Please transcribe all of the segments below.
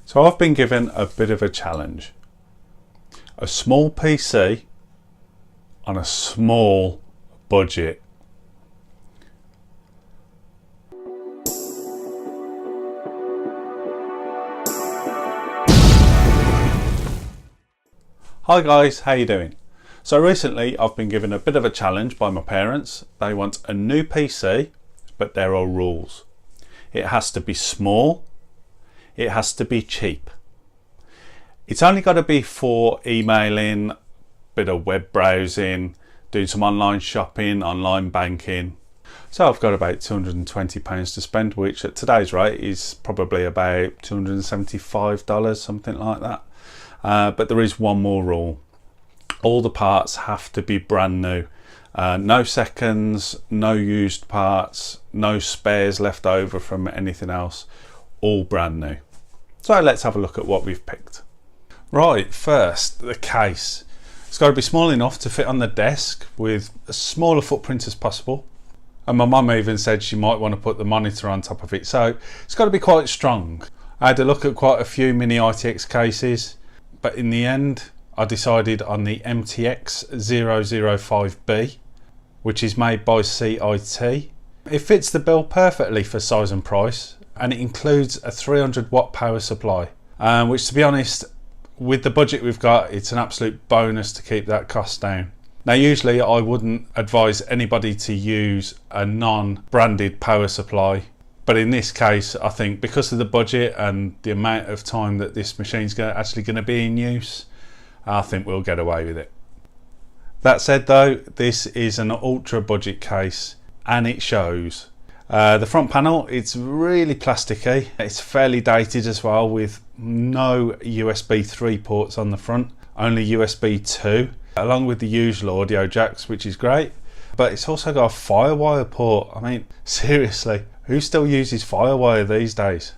So I've been given a bit of a challenge. A small PC on a small budget. Hi guys, how you doing? So recently I've been given a bit of a challenge by my parents. They want a new PC, but there are rules. It has to be small. It has to be cheap. It's only got to be for emailing, bit of web browsing, doing some online shopping, online banking. So I've got about £220 to spend, which at today's rate is probably about $275, something like that. But there is one more rule. All the parts have to be brand new. No seconds, no used parts, no spares left over from anything else. All brand new. So let's have a look at what we've picked. Right, first, the case. It's got to be small enough to fit on the desk with as small a footprint as possible. And my mum even said she might want to put the monitor on top of it. So it's got to be quite strong. I had a look at quite a few Mini ITX cases, but in the end, I decided on the MTX 005B, which is made by CIT. It fits the bill perfectly for size and price, and it includes a 300 watt power supply, which, to be honest, with the budget we've got, it's an absolute bonus to keep that cost down. Now, usually I wouldn't advise anybody to use a non-branded power supply, but in this case, I think because of the budget and the amount of time that this machine's actually going to be in use, I think we'll get away with it. That said though, this is an ultra budget case and it shows. The front panel, it's really plasticky. It's fairly dated as well, with no USB 3 ports on the front, only USB 2, along with the usual audio jacks, which is great. But it's also got a Firewire port. I mean, seriously, who still uses Firewire these days?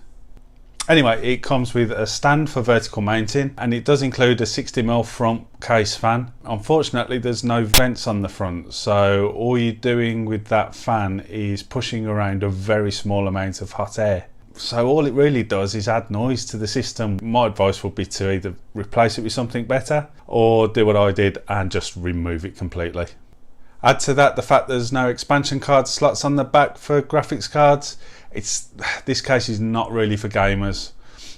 Anyway, it comes with a stand for vertical mounting, and it does include a 60mm front case fan. Unfortunately, there's no vents on the front, so all you're doing with that fan is pushing around a very small amount of hot air. So all it really does is add noise to the system. My advice would be to either replace it with something better or do what I did and just remove it completely. Add to that the fact there's no expansion card slots on the back for graphics cards. This case is not really for gamers,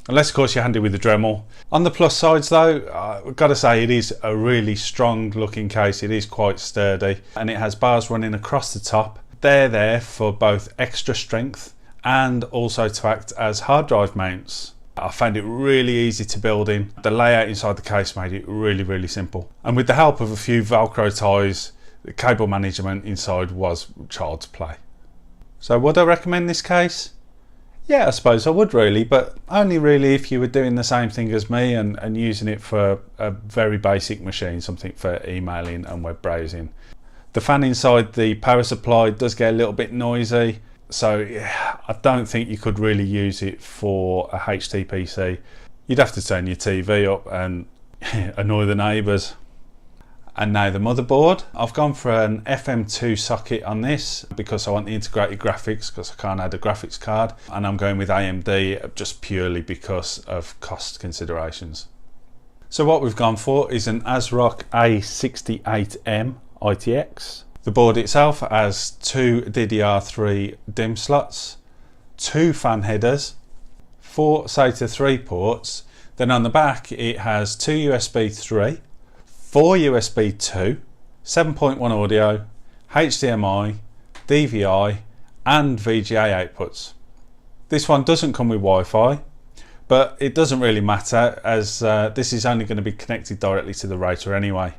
unless of course you're handy with the Dremel. On the plus sides though, I've got to say it is a really strong looking case. It is quite sturdy, and it has bars running across the top. They're there for both extra strength and also to act as hard drive mounts. I found it really easy to build in. The layout inside the case made it really simple, and with the help of a few Velcro ties, the cable management inside was child's play. So would I recommend this case? Yeah, I suppose I would really, but only really if you were doing the same thing as me and using it for a very basic machine, something for emailing and web browsing. The fan inside the power supply does get a little bit noisy, so yeah, I don't think you could really use it for a HD PC. You'd have to turn your TV up and annoy the neighbours. And now the motherboard. I've gone for an FM2 socket on this because I want the integrated graphics, because I can't add a graphics card, and I'm going with AMD just purely because of cost considerations. So what we've gone for is an ASRock A68M ITX. The board itself has two DDR3 DIMM slots, two fan headers, four SATA 3 ports. Then on the back it has two USB 3, 4 USB 2, 7.1 audio, HDMI, DVI and VGA outputs. This one doesn't come with Wi-Fi, but it doesn't really matter, as this is only going to be connected directly to the router anyway.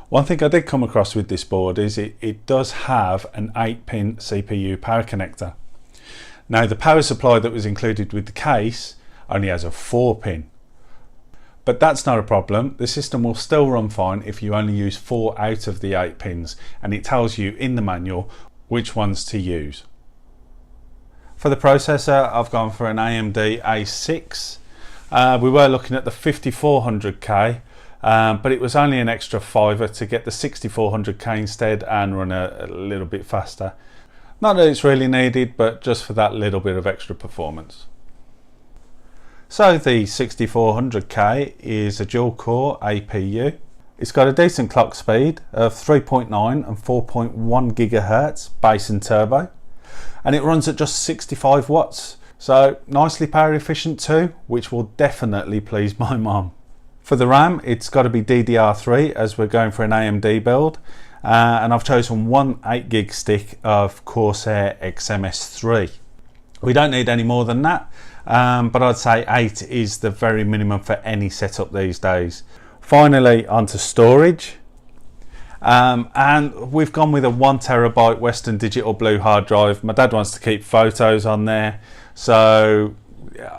One thing I did come across with this board is it does have an 8-pin CPU power connector. Now the power supply that was included with the case only has a 4-pin. But that's not a problem. The system will still run fine if you only use 4 out of the 8 pins, and it tells you in the manual which ones to use. For the processor, I've gone for an AMD A6. We were looking at the 5400K, but it was only an extra $5 to get the 6400K instead and run a little bit faster. Not that it's really needed, but just for that little bit of extra performance. So the 6400K is a dual core APU. It's got a decent clock speed of 3.9 and 4.1 gigahertz base and turbo, and it runs at just 65 watts, so nicely power efficient too, which will definitely please my mum. For the RAM, it's got to be DDR3 as we're going for an AMD build, and I've chosen one 8GB stick of Corsair XMS3. We don't need any more than that, but I'd say 8 is the very minimum for any setup these days. Finally, onto storage, and we've gone with a 1TB Western Digital Blue hard drive. My dad wants to keep photos on there, so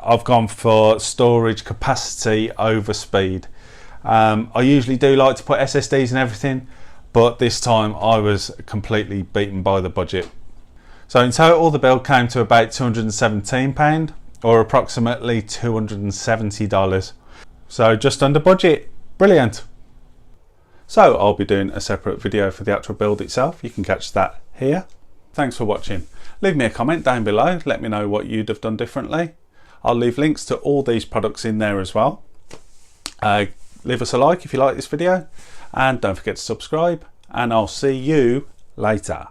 I've gone for storage capacity over speed. I usually do like to put SSDs and everything, but this time I was completely beaten by the budget. So in total the build came to about £217, or approximately $270. So just under budget. Brilliant. So I'll be doing a separate video for the actual build itself. You can catch that here. Thanks for watching. Leave me a comment down below. Let me know what you'd have done differently. I'll leave links to all these products in there as well. Leave us a like if you like this video, and don't forget to subscribe, and I'll see you later.